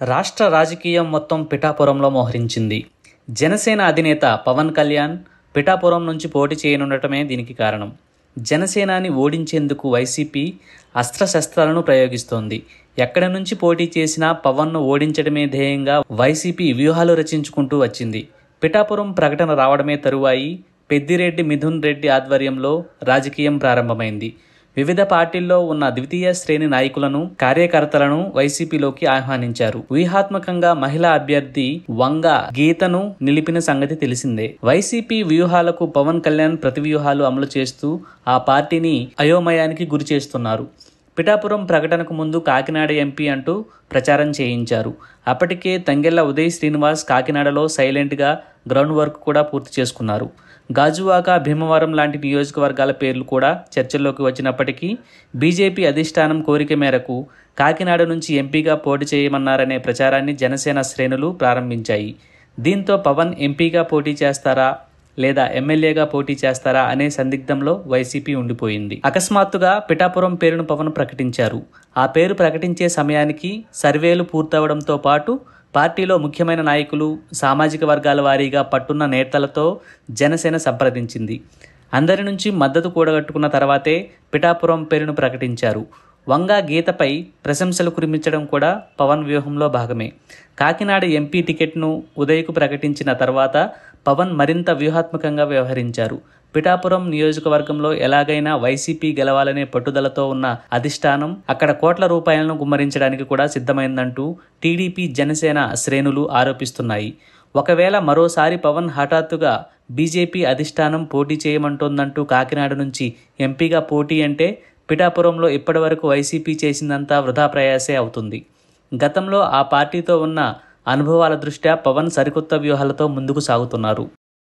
రాష్ట్ర రాజకీయం మొత్తం పిఠాపురంలో మోహరించింది. జనసేన అధినేత పవన్ కళ్యాణ్ పిఠాపురం నుంచి పోటీ చేయనుండటమే దీనికి కారణం. జనసేనాని ఓడించేందుకు వైసీపీ అస్త్రశస్త్రాలను ప్రయోగిస్తోంది. ఎక్కడి నుంచి పోటీ చేసినా పవన్ను ఓడించడమే ధ్యేయంగా వైసీపీ వ్యూహాలు రచించుకుంటూ వచ్చింది. పిఠాపురం ప్రకటన రావడమే తరువాయి పెద్దిరెడ్డి మిథున్ రెడ్డి ఆధ్వర్యంలో రాజకీయం ప్రారంభమైంది. వివిధ పార్టీల్లో ఉన్న ద్వితీయ శ్రేణి నాయకులను, కార్యకర్తలను వైసీపీలోకి ఆహ్వానించారు. వ్యూహాత్మకంగా మహిళా అభ్యర్థి వంగ గీతను నిలిపిన సంగతి తెలిసిందే. వైసీపీ వ్యూహాలకు పవన్ కళ్యాణ్ ప్రతి వ్యూహాలు అమలు చేస్తూ ఆ పార్టీని అయోమయానికి గురి చేస్తున్నారు. పిఠాపురం ప్రకటనకు ముందు కాకినాడ ఎంపీ అంటూ ప్రచారం చేయించారు. అప్పటికే తంగెళ్ల ఉదయ్ శ్రీనివాస్ కాకినాడలో సైలెంట్గా గ్రౌండ్ వర్క్ కూడా పూర్తి చేసుకున్నారు. గాజువాక, భీమవరం లాంటి నియోజకవర్గాల పేర్లు కూడా చర్చల్లోకి వచ్చినప్పటికీ బీజేపీ అధిష్టానం కోరిక మేరకు కాకినాడ నుంచి ఎంపీగా పోటీ చేయమన్నారనే ప్రచారాన్ని జనసేన శ్రేణులు ప్రారంభించాయి. దీంతో పవన్ ఎంపీగా పోటీ చేస్తారా లేదా ఎమ్మెల్యేగా పోటీ చేస్తారా అనే సందిగ్ధంలో వైసీపీ ఉండిపోయింది. అకస్మాత్తుగా పిఠాపురం పేరును పవన్ ప్రకటించారు. ఆ పేరు ప్రకటించే సమయానికి సర్వేలు పూర్తవడంతో పాటు పార్టీలో ముఖ్యమైన నాయకులు, సామాజిక వర్గాల వారీగా పట్టున్న నేతలతో జనసేన సంప్రదించింది. అందరి నుంచి మద్దతు కూడగట్టుకున్న తర్వాతే పిఠాపురం పేరును ప్రకటించారు. వంగ గీతపై ప్రశంసలు కురిపించడం కూడా పవన్ వ్యూహంలో భాగమే. కాకినాడ ఎంపీ టికెట్ను ఉదయ్కు ప్రకటించిన తర్వాత పవన్ మరింత వ్యూహాత్మకంగా వ్యవహరించారు. పిఠాపురం నియోజకవర్గంలో ఎలాగైనా వైసీపీ గెలవాలనే పట్టుదలతో ఉన్న అధిష్టానం అక్కడ కోట్ల రూపాయలను గుమ్మరించడానికి కూడా సిద్ధమైందంటూ టీడీపీ, జనసేన శ్రేణులు ఆరోపిస్తున్నాయి. ఒకవేళ మరోసారి పవన్ హఠాత్తుగా బీజేపీ అధిష్టానం పోటీ చేయమంటోందంటూ కాకినాడ నుంచి ఎంపీగా పోటీ అంటే పిఠాపురంలో ఇప్పటివరకు వైసీపీ చేసిందంతా వృధా ప్రయాసే అవుతుంది. గతంలో ఆ పార్టీతో ఉన్న అనుభవాల దృష్ట్యా పవన్ సరికొత్త వ్యూహాలతో ముందుకు సాగుతున్నారు.